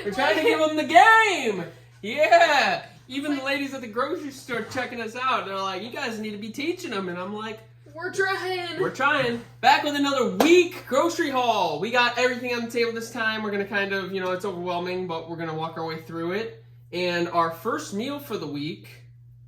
We're trying to give them the game. Yeah. Even the ladies at the grocery store checking us out. They're like, you guys need to be teaching them. And I'm like, we're trying. We're trying. Back with another week grocery haul. We got everything on the table this time. We're going to kind of, it's overwhelming, but we're going to walk our way through it. And our first meal for the week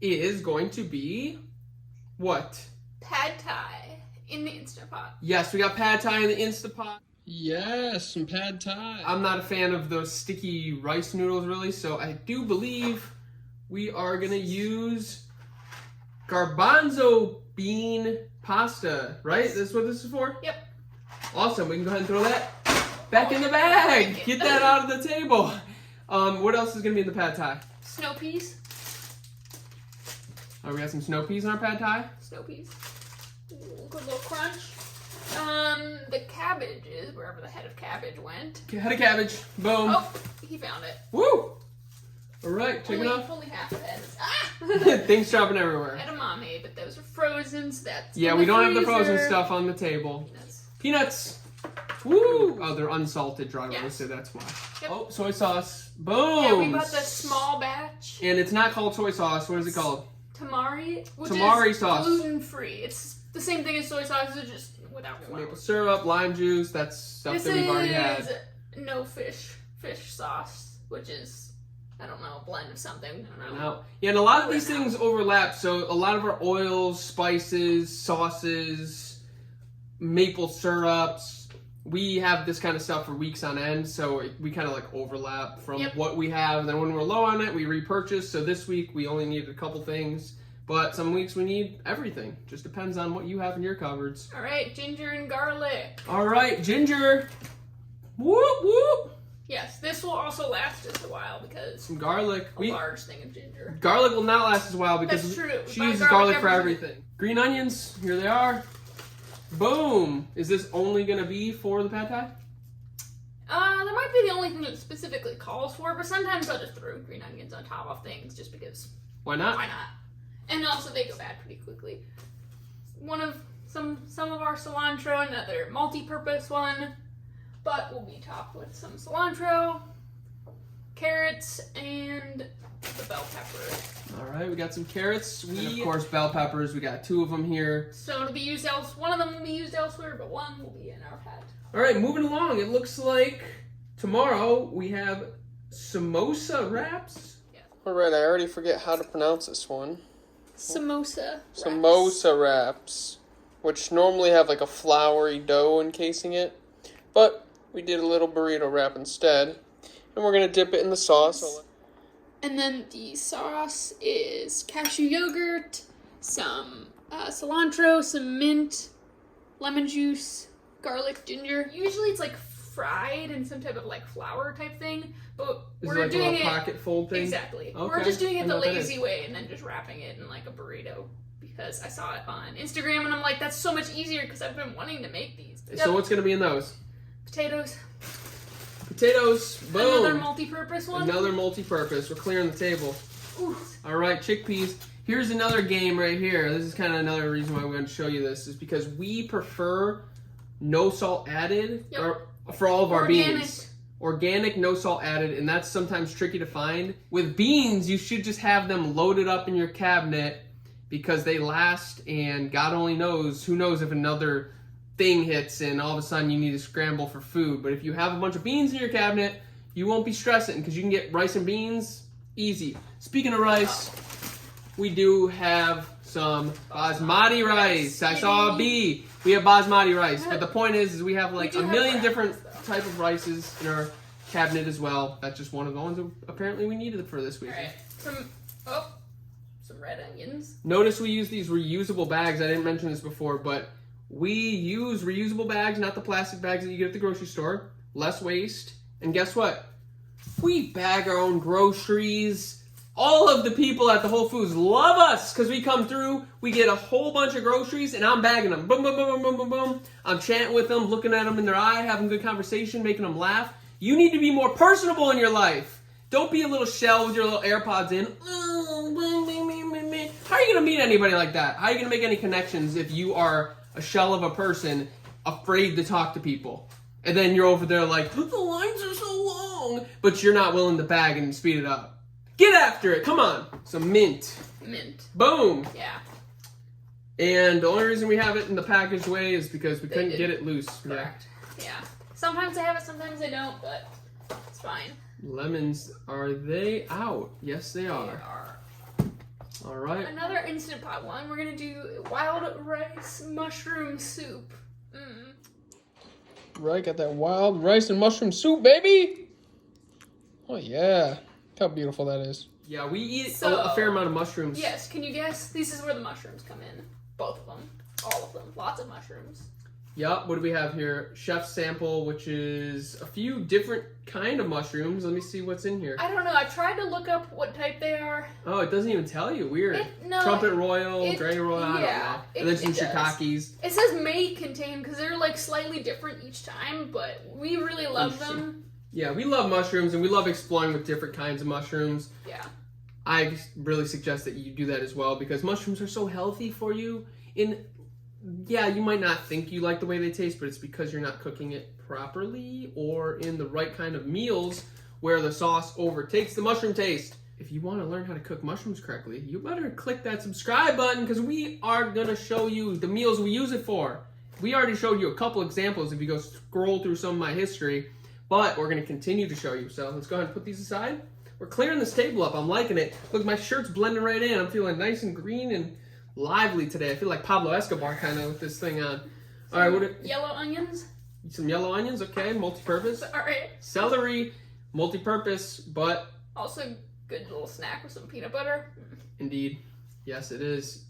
is going to be what? Pad Thai in the Instapot. Yes, we got Pad Thai in the Instapot. Yes, some Pad Thai. I'm not a fan of those sticky rice noodles, really, so I do believe we are going to use garbanzo bean pasta, right? Yes. This is what this is for? Yep. Awesome. We can go ahead and throw that back in the bag. Get that out of the table. What else is going to be in the Pad Thai? Snow peas. Oh, we got some snow peas in our Pad Thai? Snow peas. Ooh, good little crunch. The cabbage is wherever the head of cabbage went. Head of cabbage. Boom. Oh, he found it. Woo! All right, check it out. Only half the head. Ah! Things dropping everywhere. Edamame, but those are frozen, so that's yeah, we don't have the frozen stuff on the table. Peanuts. Woo! Oh, they're unsalted dry roast, so that's why. Yep. Oh, soy sauce. Boom! Yeah, we bought the small batch. And it's not called soy sauce. What is it called? Tamari, which is sauce. gluten-free. It's the same thing as soy sauce, it's just without flour. Maple syrup, lime juice, that's stuff that we've already had. This is no fish sauce, which is, I don't know, a blend of something. I don't know. Yeah, and a lot of these things overlap. So a lot of our oils, spices, sauces, maple syrups, we have this kind of stuff for weeks on end. So we kind of like overlap from what we have. And then when we're low on it, we repurchase. So this week we only needed a couple things. But some weeks we need everything. Just depends on what you have in your cupboards. All right, ginger and garlic. All right, ginger. Whoop, whoop. Yes, this will also last just a while because some garlic. A large thing of ginger. Garlic will not last as well because that's true. She uses garlic for everything. Green onions, here they are. Boom. Is this only going to be for the Pad Thai? That might be the only thing that it specifically calls for, but sometimes I'll just throw green onions on top of things just because. Why not? Why not? And also they go bad pretty quickly. Some of our cilantro, another multi-purpose one, but we'll be topped with some cilantro, carrots, and the bell pepper. All right, we got some carrots. And of course, bell peppers. We got 2 of them here. So it'll be used one of them will be used elsewhere, but one will be in our pad. All right, moving along. It looks like tomorrow we have Somosa Wraps. Yeah. All right, I already forget how to pronounce this one. Samosa wraps. Somosa Wraps, which normally have like a floury dough encasing it, but we did a little burrito wrap instead, and we're gonna dip it in the sauce. And then the sauce is cashew yogurt, some cilantro, some mint, lemon juice, garlic, ginger. Usually it's like fried in some type of like flour type thing, but we're doing it pocket fold thing. Exactly. Okay. We're just doing it the lazy way and then just wrapping it in like a burrito because I saw it on Instagram and I'm like, that's so much easier because I've been wanting to make these. So what's gonna be in those? Potatoes. Potatoes. Boom. Another multi-purpose one. Another multi-purpose. We're clearing the table. Ooh. All right, chickpeas. Here's another game right here. This is kind of another reason why we want to show you this is because we prefer no salt added for all of our beans. Organic, no salt added, and that's sometimes tricky to find. With beans, you should just have them loaded up in your cabinet because they last, and God only knows, who knows if another thing hits and all of a sudden you need to scramble for food. But if you have a bunch of beans in your cabinet, you won't be stressing because you can get rice and beans easy. Speaking of rice, we do have some basmati rice. I saw a bee. We have basmati rice, but the point is we have like a million different type of rices in our cabinet as well. That's just one of the ones that apparently we needed for this week. All right. Some red onions. Notice we use these reusable bags. I didn't mention this before, but we use reusable bags, not the plastic bags that you get at the grocery store. Less waste. And guess what? We bag our own groceries. All of the people at the Whole Foods love us because we come through, we get a whole bunch of groceries, and I'm bagging them. Boom, boom, boom, boom, boom, boom, boom. I'm chatting with them, looking at them in their eye, having good conversation, making them laugh. You need to be more personable in your life. Don't be a little shell with your little AirPods in. How are you going to meet anybody like that? How are you going to make any connections if you are a shell of a person afraid to talk to people? And then you're over there like, the lines are so long. long, but you're not willing to bag and speed it up. Get after it. Come on. Some mint. Mint. Boom. Yeah. And the only reason we have it in the packaged way is because we couldn't get it loose. Correct. Yeah. Sometimes I have it, sometimes I don't, but it's fine. Lemons, are they out? Yes, they are. They are. All right. Another Instant Pot one. We're going to do wild rice mushroom soup. Right, got that wild rice and mushroom soup, baby. Oh, yeah. Look how beautiful that is. Yeah, we eat a fair amount of mushrooms. Yes, can you guess? This is where the mushrooms come in. Both of them. All of them. Lots of mushrooms. Yep, what do we have here? Chef's sample, which is a few different kind of mushrooms. Let me see what's in here. I don't know. I tried to look up what type they are. Oh, it doesn't even tell you. Weird. Trumpet Royal, Grey Royal, I don't know. And then some shiitakes. It says may contain, because they're like slightly different each time, but we really love them. Yeah, we love mushrooms, and we love exploring with different kinds of mushrooms. Yeah. I really suggest that you do that as well, because mushrooms are so healthy for you. Yeah, you might not think you like the way they taste, but it's because you're not cooking it properly or in the right kind of meals where the sauce overtakes the mushroom taste. If you want to learn how to cook mushrooms correctly, you better click that subscribe button, because we are going to show you the meals we use it for. We already showed you a couple examples if you go scroll through some of my history, but we're going to continue to show you. So let's go ahead and put these aside. We're clearing this table up. I'm liking it. Look, my shirt's blending right in. I'm feeling nice and green and lively today. I feel like Pablo Escobar kind of with this thing on. All right, yellow onions. Some yellow onions, okay, multi-purpose. All right. Celery, multi-purpose, but also good little snack with some peanut butter. Indeed, yes, it is.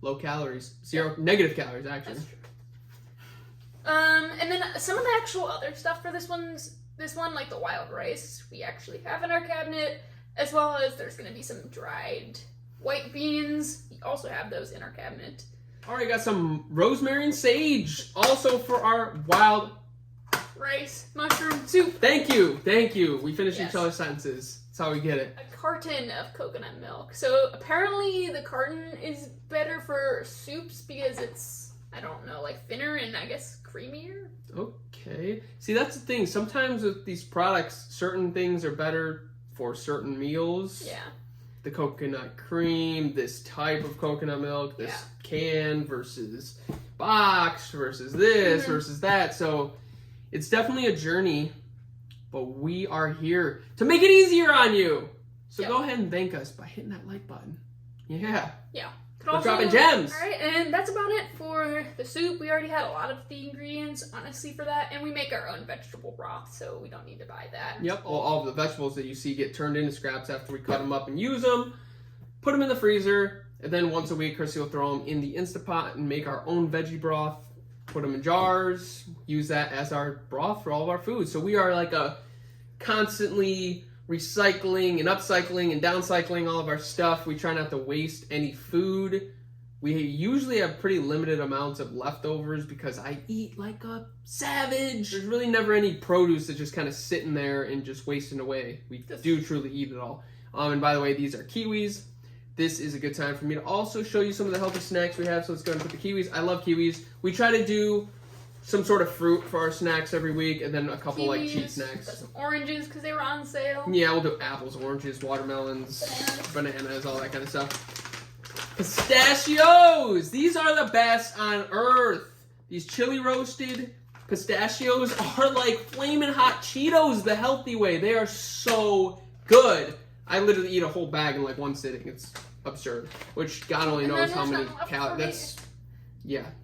Low calories, negative calories actually. That's true. And then some of the actual other stuff for this one, like the wild rice, we actually have in our cabinet, as well as there's going to be some dried white beans. We also have those in our cabinet. All right, got some rosemary and sage, also for our wild rice mushroom soup. Thank you. We finish each other's sentences. That's how we get it. A carton of coconut milk. So apparently the carton is better for soups because it's, I don't know, like thinner and I guess creamier. Okay. See, that's the thing. Sometimes with these products, certain things are better for certain meals. Yeah. The coconut cream, this type of coconut milk, this can versus box versus this versus that. So it's definitely a journey, but we are here to make it easier on you. So go ahead and thank us by hitting that like button. Yeah. Yeah. We're dropping gems. All right, and that's about it for the soup. We already had a lot of the ingredients, honestly, for that, and we make our own vegetable broth, so we don't need to buy that. Yep, all of the vegetables that you see get turned into scraps after we cut them up and use them, put them in the freezer, and then once a week, Chrissy will throw them in the Instant Pot and make our own veggie broth, put them in jars, use that as our broth for all of our food. So we are like a constantly recycling and upcycling and downcycling all of our stuff. We try not to waste any food. We usually have pretty limited amounts of leftovers because I eat like a savage. There's really never any produce that's just kind of sitting there and just wasting away. We do truly eat it all. And by the way, these are kiwis. This is a good time for me to also show you some of the healthy snacks we have. So let's go ahead and put the kiwis. I love kiwis. We try to do some sort of fruit for our snacks every week, and then a couple like cheat snacks. Some oranges because they were on sale. Yeah, we'll do apples, oranges, watermelons, bananas, all that kind of stuff. Pistachios! These are the best on earth. These chili roasted pistachios are like flaming hot Cheetos the healthy way. They are so good. I literally eat a whole bag in like one sitting. It's absurd. Which God only knows how many calories. That's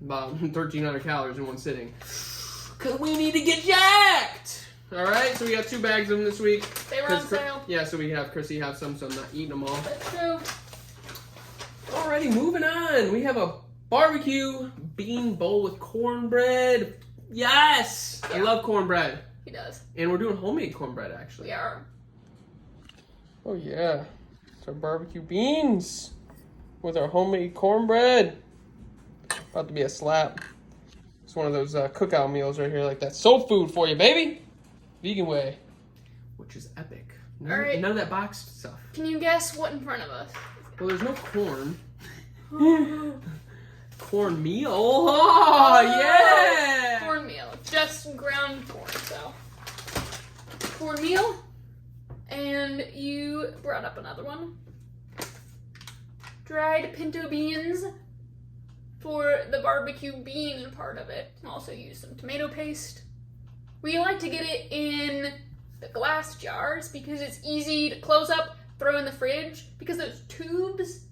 about 1,300 calories in one sitting. Cause we need to get jacked. All right, so we got 2 bags of them this week. They were on sale. Yeah, so we have Chrissy have some, so I'm not eating them all. That's true. Alrighty, moving on. We have a barbecue bean bowl with cornbread. Yes, I love cornbread. He does. And we're doing homemade cornbread actually. We are. Oh yeah, it's our barbecue beans with our homemade cornbread. About to be a slap. It's one of those cookout meals right here, like that soul food for you, baby. Vegan way, which is epic. None of that boxed stuff. Can you guess what in front of us? Well, there's no corn. Cornmeal. Oh yeah. Cornmeal, just ground corn. So cornmeal. And you brought up another one. Dried pinto beans for the barbecue bean part of it. And also use some tomato paste. We like to get it in the glass jars because it's easy to close up, throw in the fridge. Because those tubes,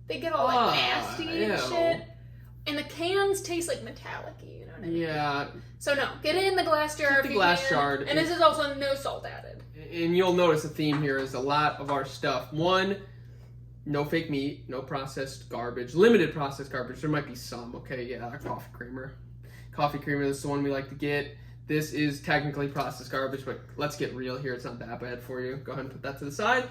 they get all like nasty and shit. And the cans taste like metallic-y, you know what I mean? Yeah. So no, get it in the glass jar if you can. And this is also no salt added. And you'll notice a theme here is a lot of our stuff. One, no fake meat, no processed garbage, limited processed garbage. There might be some, okay? Yeah, our coffee creamer. Coffee creamer is the one we like to get. This is technically processed garbage, but let's get real here. It's not that bad for you. Go ahead and put that to the side.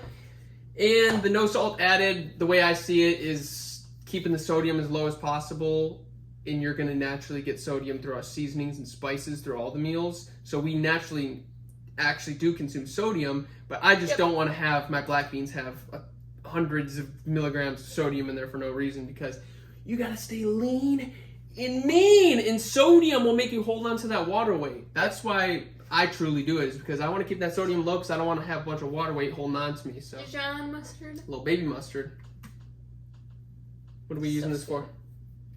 And the no salt added, the way I see it, is keeping the sodium as low as possible. And you're going to naturally get sodium through our seasonings and spices through all the meals. So we naturally actually do consume sodium, but I just don't want to have my black beans have hundreds of milligrams of sodium in there for no reason, because you got to stay lean and mean, and sodium will make you hold on to that water weight. That's why I truly do it, is because I want to keep that sodium low because I don't want to have a bunch of water weight holding on to me. So Dijon mustard. A little baby mustard. What are we using this for?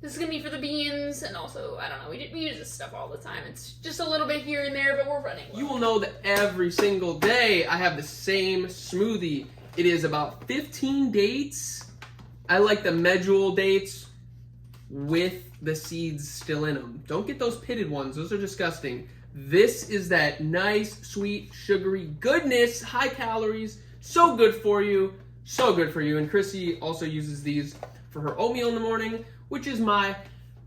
This is going to be for the beans, and also, I don't know, we use this stuff all the time. It's just a little bit here and there, but we're running low. You will know that every single day I have the same smoothie. It is about 15 dates. I like the medjool dates with the seeds still in them. Don't get those pitted ones. Those are disgusting. This is that nice, sweet, sugary goodness, high calories, so good for you, so good for you. And Chrissy also uses these for her oatmeal in the morning, which is my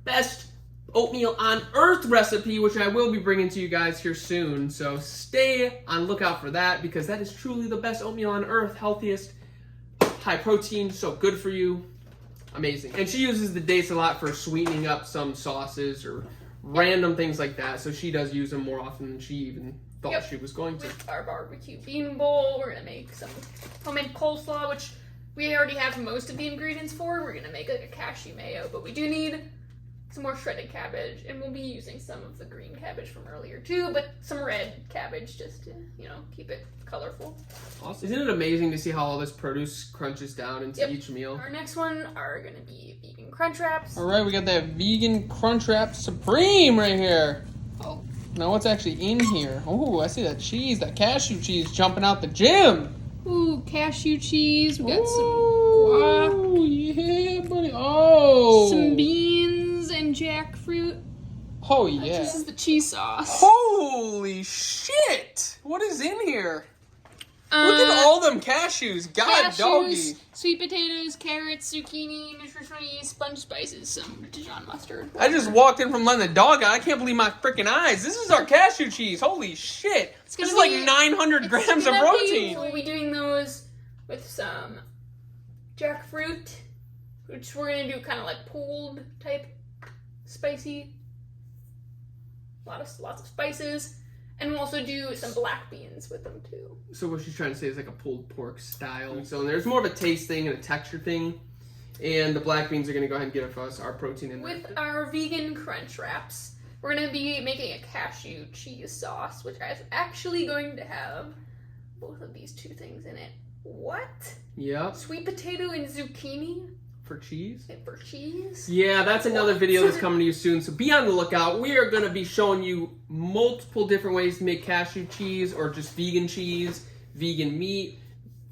best oatmeal on earth recipe, which I will be bringing to you guys here soon. So stay on lookout for that, because that is truly the best oatmeal on earth, healthiest, high protein, so good for you. Amazing. And she uses the dates a lot for sweetening up some sauces or random things like that. So she does use them more often than she even thought she was going to. With our barbecue bean bowl, we're going to make some homemade coleslaw, which we already have most of the ingredients for. We're going to make like a cashew mayo, but we do need some more shredded cabbage, and we'll be using some of the green cabbage from earlier too, but some red cabbage just to, you know, keep it colorful. Awesome. Isn't it amazing to see how all this produce crunches down into each meal? Our next one are going to be vegan crunch wraps. All right, we got that vegan crunch wrap supreme right here. Oh, now what's actually in here? Oh, I see that cheese, that cashew cheese jumping out the gym. Ooh, cashew cheese. We got some guac. Oh, yeah, buddy. Oh. Some beans and jackfruit. Oh, yeah. This is the cheese sauce. Holy shit. What is in here? Look at all them cashews. God, doggy. Sweet potatoes, carrots, zucchini, nutritional yeast, sponge spices, some Dijon mustard. I just walked in from letting the dog out. I can't believe my freaking eyes. This is our cashew cheese. Holy shit. This is like 900 grams of protein. We'll be doing those with some jackfruit, which we're going to do kind of like pulled type spicy. Lots of spices. And we'll also do some black beans with them too. So what she's trying to say is like a pulled pork style. So there's more of a taste thing and a texture thing. And the black beans are going to go ahead and give us our protein in there. With our vegan crunch wraps, we're going to be making a cashew cheese sauce, which is actually going to have both of these two things in it. What? Yep. Sweet potato and zucchini. For cheese? For cheese? Yeah, that's another video that's coming to you soon, so be on the lookout. We are going to be showing you multiple different ways to make cashew cheese, or just vegan cheese, vegan meat,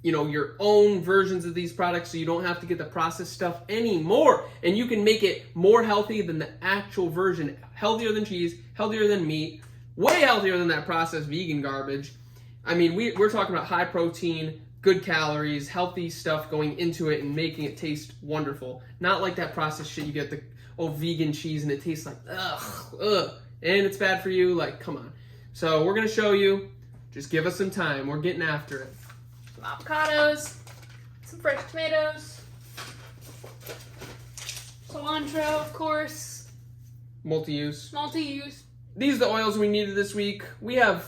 you know, your own versions of these products, so you don't have to get the processed stuff anymore. And you can make it more healthy than the actual version. Healthier than cheese, healthier than meat, way healthier than that processed vegan garbage. I mean, we're talking about high protein, good calories, healthy stuff going into it and making it taste wonderful. Not like that processed shit you get, the vegan cheese, and it tastes like ugh, and it's bad for you. Like, come on. So we're gonna show you. Just give us some time. We're getting after it. Some avocados, some fresh tomatoes, cilantro, of course. Multi-use. These are the oils we needed this week. We have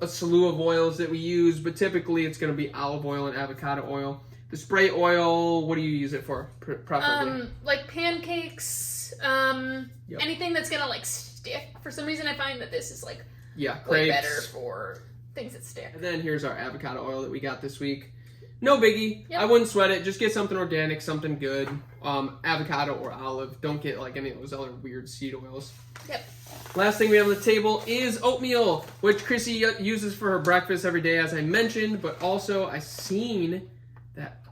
a slew of oils that we use, but typically it's going to be olive oil and avocado oil. The spray oil, what do you use it for, preferably? Like pancakes, anything that's going to like stick. For some reason I find that this is like way better for things that stick. And then here's our avocado oil that we got this week. No biggie. Yep. I wouldn't sweat it. Just get something organic, something good. Avocado or olive. Don't get like any of those other weird seed oils. Yep. Last thing we have on the table is oatmeal, which Chrissy uses for her breakfast every day, as I mentioned. But also, I seen that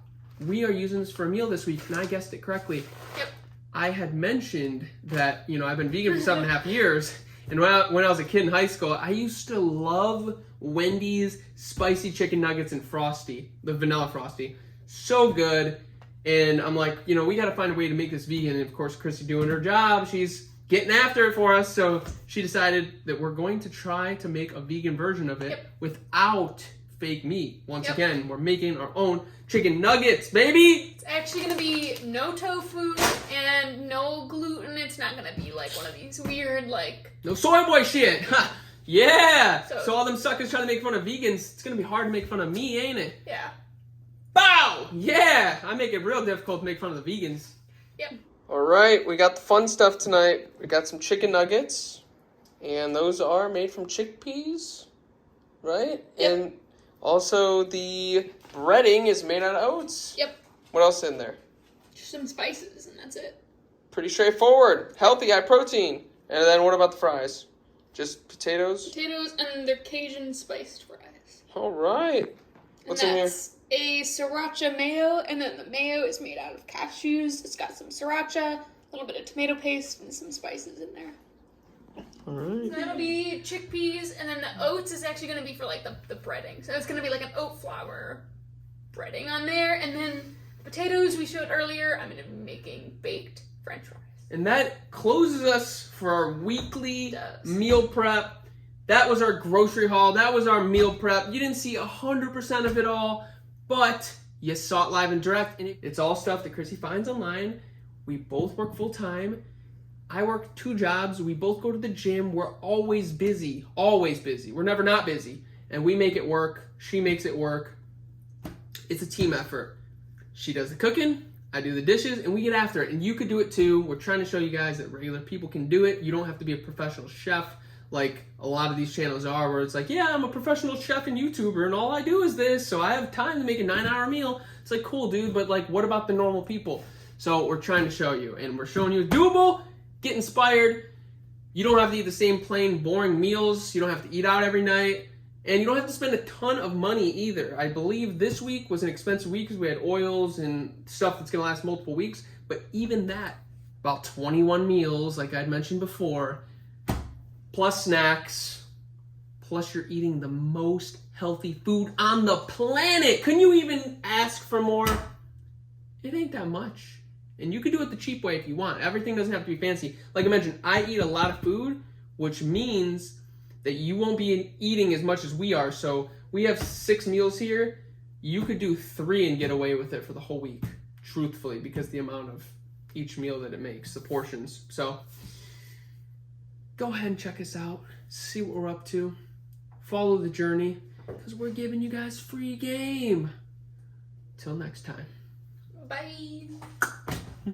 we are using this for a meal this week, and I guessed it correctly. Yep. I had mentioned that, you know, I've been vegan for 7.5 years. And when I was a kid in high school, I used to love Wendy's spicy chicken nuggets and Frosty, the vanilla Frosty. So good. And I'm like, you know, we got to find a way to make this vegan. And of course, Chrissy doing her job, she's getting after it for us. So she decided that we're going to try to make a vegan version of it without fake meat. Once again, we're making our own chicken nuggets, baby! It's actually going to be no tofu and no gluten. It's not going to be like one of these weird, like... No soy boy shit! Ha! Yeah! So So all them suckers trying to make fun of vegans, it's going to be hard to make fun of me, ain't it? Yeah. Bow! Yeah! I make it real difficult to make fun of the vegans. Yep. Alright, we got the fun stuff tonight. We got some chicken nuggets. And those are made from chickpeas. Right? Yep. And also the breading is made out of oats. Yep. What else is in there? Just some spices, and that's it. Pretty straightforward. Healthy, high protein. And then what about the fries? Just potatoes? Potatoes, and they're Cajun spiced fries. Alright. What's in and here? that's a sriracha mayo, and then the mayo is made out of cashews. It's got some sriracha, a little bit of tomato paste, and some spices in there. Alright. So that'll be chickpeas, and then the oats is actually going to be for like the breading. So it's going to be like an oat flour breading on there, and then the potatoes we showed earlier, I'm going to be making baked French fries. And that closes us for our weekly Does. meal prep. That was our grocery haul. That was our meal prep. You didn't see 100% of it all, but you saw it live and direct. And it's all stuff that Chrissy finds online. We both work full time. I work 2 jobs. We both go to the gym. We're always busy. Always busy. We're never not busy. And we make it work. She makes it work. It's a team effort. She does the cooking. I do the dishes, and we get after it. And you could do it too. We're trying to show you guys that regular people can do it. You don't have to be a professional chef like a lot of these channels are, where it's like, yeah, I'm a professional chef and YouTuber, and all I do is this, so I have time to make a 9-hour meal. It's like, cool, dude, but like, what about the normal people? So we're trying to show you, and we're showing you it's doable. Get inspired. You don't have to eat the same plain, boring meals. You don't have to eat out every night. And you don't have to spend a ton of money either. I believe this week was an expensive week because we had oils and stuff that's going to last multiple weeks. But even that, about 21 meals, like I'd mentioned before, plus snacks, plus you're eating the most healthy food on the planet. Couldn't you even ask for more? It ain't that much. And you can do it the cheap way if you want. Everything doesn't have to be fancy. Like I mentioned, I eat a lot of food, which means that you won't be eating as much as we are. So we have 6 meals here. You could do 3 and get away with it for the whole week, truthfully, because the amount of each meal that it makes, the portions. So go ahead and check us out. See what we're up to. Follow the journey, because we're giving you guys free game. Till next time. Bye.